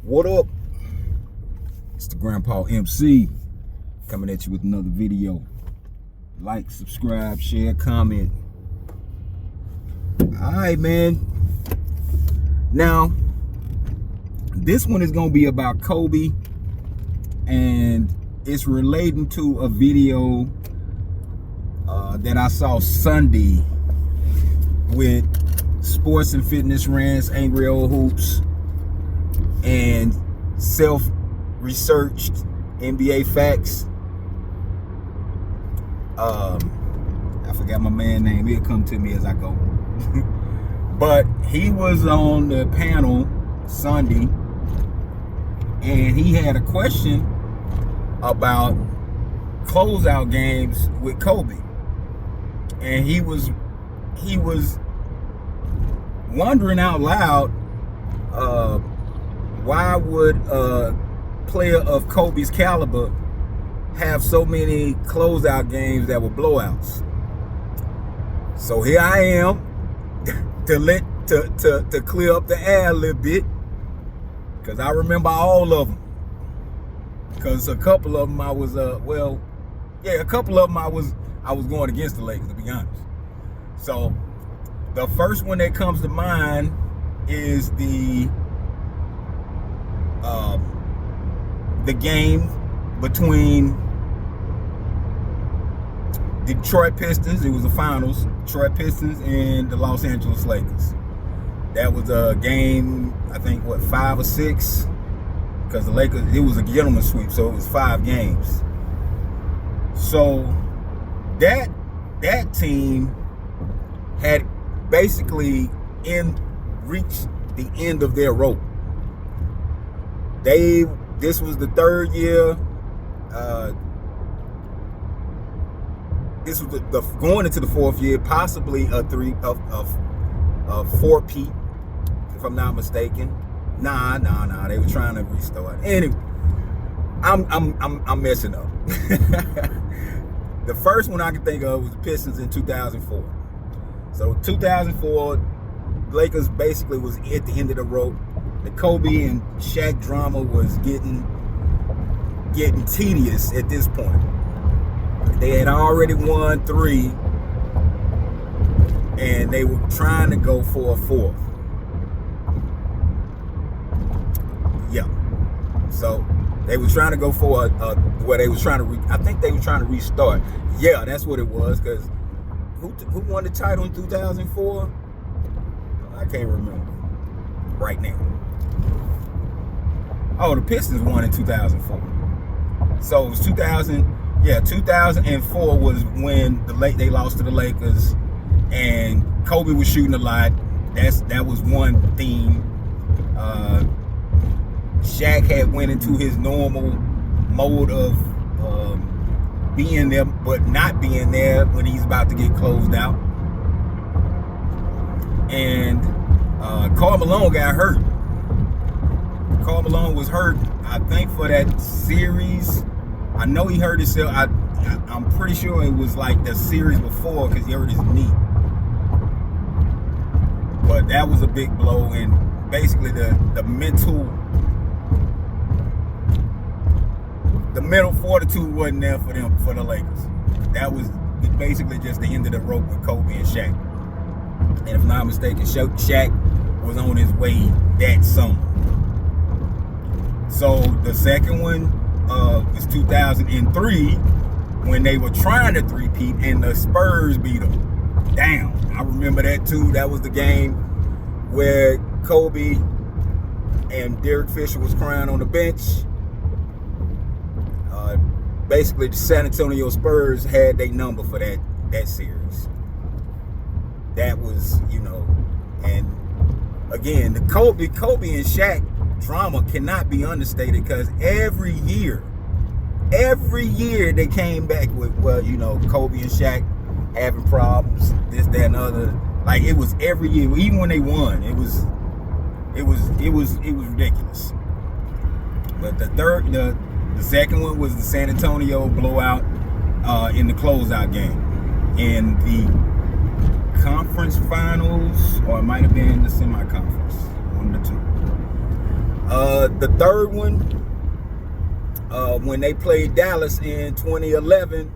What up? It's the Grandpa MC coming at you with another video. Like, subscribe, share, comment. Alright, man. Now, this one is going to be about Kobe, and it's relating to a video that I saw Sunday with Sports and Fitness Rants, Angry Old Hoops, and self-researched NBA facts. I forgot my man's name. He'll come to me as I go. But he was on the panel Sunday, and he had a question about closeout games with Kobe. And he was wondering out loud, why would a player of Kobe's caliber have so many closeout games that were blowouts? So here I am to clear up the air a little bit, because I remember all of them. Because a couple of them I was I was going against the Lakers, to be honest. So the first one that comes to mind is the game between the Detroit Pistons. It was the finals, Detroit Pistons and the Los Angeles Lakers. That was a game, I think, 5 or 6, because the Lakers, it was a gentleman's sweep, so it was 5 games. So that team had basically reached the end of their rope. This was the 3rd year. This was going into the 4th year, possibly a 4-peat, if I'm not mistaken. Nah. They were trying to restart. Anyway, I'm messing up. The first one I can think of was the Pistons in 2004. So 2004, Lakers basically was at the end of the rope. The Kobe and Shaq drama was getting tedious at this point. They had already won 3, and they were trying to go for a 4th. Yeah. So they were trying to go for I think they were trying to restart. Yeah, that's what it was. Because who won the title in 2004? I can't remember right now. Oh, the Pistons won in 2004. So it was 2004 was when they lost to the Lakers, and Kobe was shooting a lot. That was one theme. Shaq had went into his normal mode of being there but not being there when he's about to get closed out. And Karl Malone got hurt. Karl Malone was hurt, I think, for that series. I know he hurt himself. I'm pretty sure it was like the series before, because he hurt his knee. But that was a big blow, and basically the mental fortitude wasn't there for the Lakers. That was basically just the end of the rope with Kobe and Shaq. And if I'm not mistaken, Shaq was on his way that summer. So the second one was 2003, when they were trying to 3-peat and the Spurs beat them. Damn, I remember that too. That was the game where Kobe and Derek Fisher was crying on the bench. Basically, the San Antonio Spurs had their number for that series. That was, and again, the Kobe and Shaq drama cannot be understated, because every year they came back with, Kobe and Shaq having problems, this, that, and other. Like, it was every year, even when they won, it was ridiculous. But the second one was the San Antonio blowout in the closeout game. In the conference finals, or it might have been the semi-conference, one of the two. the third one, when they played Dallas in 2011,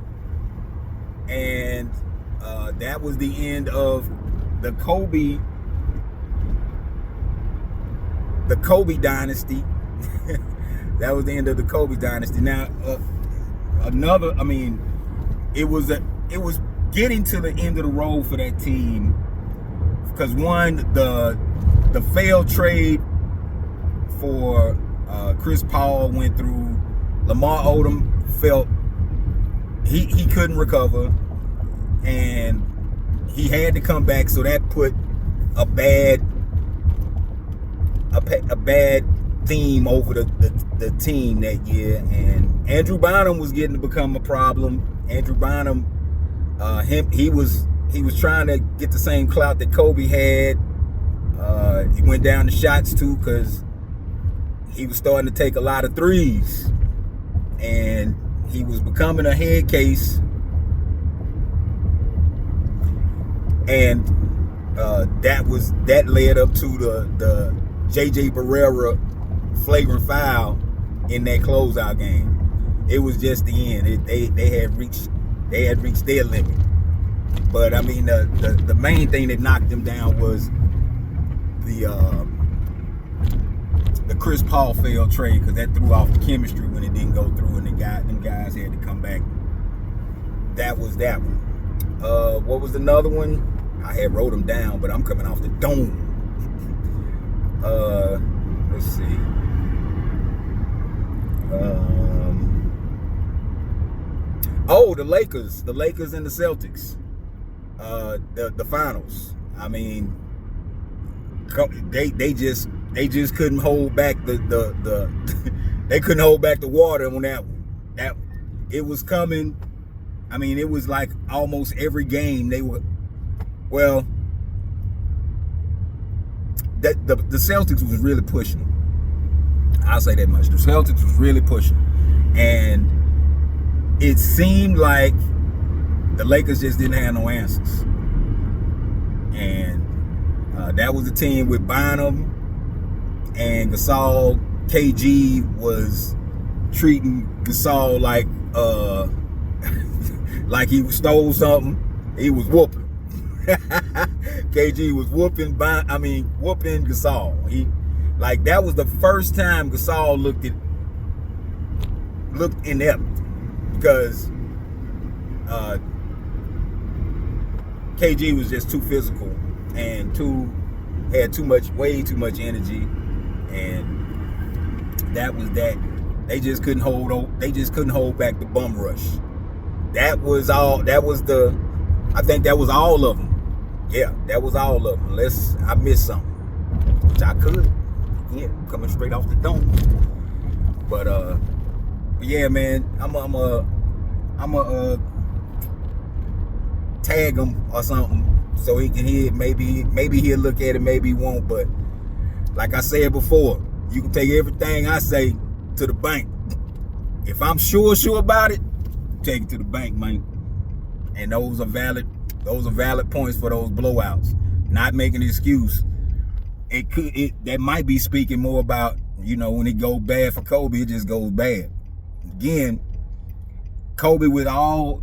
and that was the end of the Kobe dynasty. That was the end of the Kobe dynasty. Now, it was getting to the end of the road for that team, because one, the failed trade for Chris Paul went through. Lamar Odom felt he couldn't recover, and he had to come back, so that put a bad theme over the team that year. And Andrew Bynum was getting to become a problem. Andrew Bynum, he was trying to get the same clout that Kobe had. He went down the shots too, because he was starting to take a lot of threes, and he was becoming a head case. And that led up to the JJ Barrera flagrant foul in that closeout game. It was just the end. They had reached their limit. But I mean, the main thing that knocked them down was the Chris Paul failed trade, because that threw off the chemistry when it didn't go through, and them guys had to come back. That was that one. What was another one? I had wrote them down, but I'm coming off the dome. Let's see. The Lakers and the Celtics. The finals. I mean, they just couldn't hold back they couldn't hold back the water on that one. That it was coming. I mean, it was like almost every game they were. Well, the Celtics was really pushing. I'll say that much. The Celtics was really pushing, and it seemed like the Lakers just didn't have no answers. And that was the team with Bynum and Gasol. KG was treating Gasol like he stole something. He was whooping. KG was whooping Gasol. That was the first time Gasol looked inept, because KG was just too physical and had way too much energy, and that was that. They just couldn't hold back the bum rush. I think that was all of them. Yeah, that was all of them. Unless I missed something, which I could. Yeah, coming straight off the dome. But yeah, man, I'm a tag him or something so he can hear. Maybe he'll look at it, maybe he won't. But like I said before, you can take everything I say to the bank. If I'm sure about it, take it to the bank, man. And those are valid points for those blowouts. Not making an excuse. That might be speaking more about, when it goes bad for Kobe, it just goes bad. Again, Kobe, with all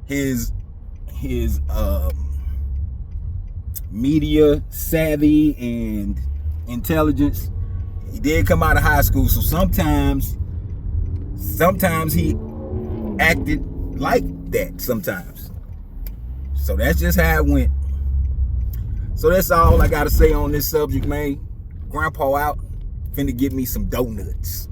his media savvy and intelligence, he did come out of high school, so sometimes he acted like that sometimes. So that's just how it went. So that's all I gotta say on this subject, man. Grandpa out. Finna get me some donuts.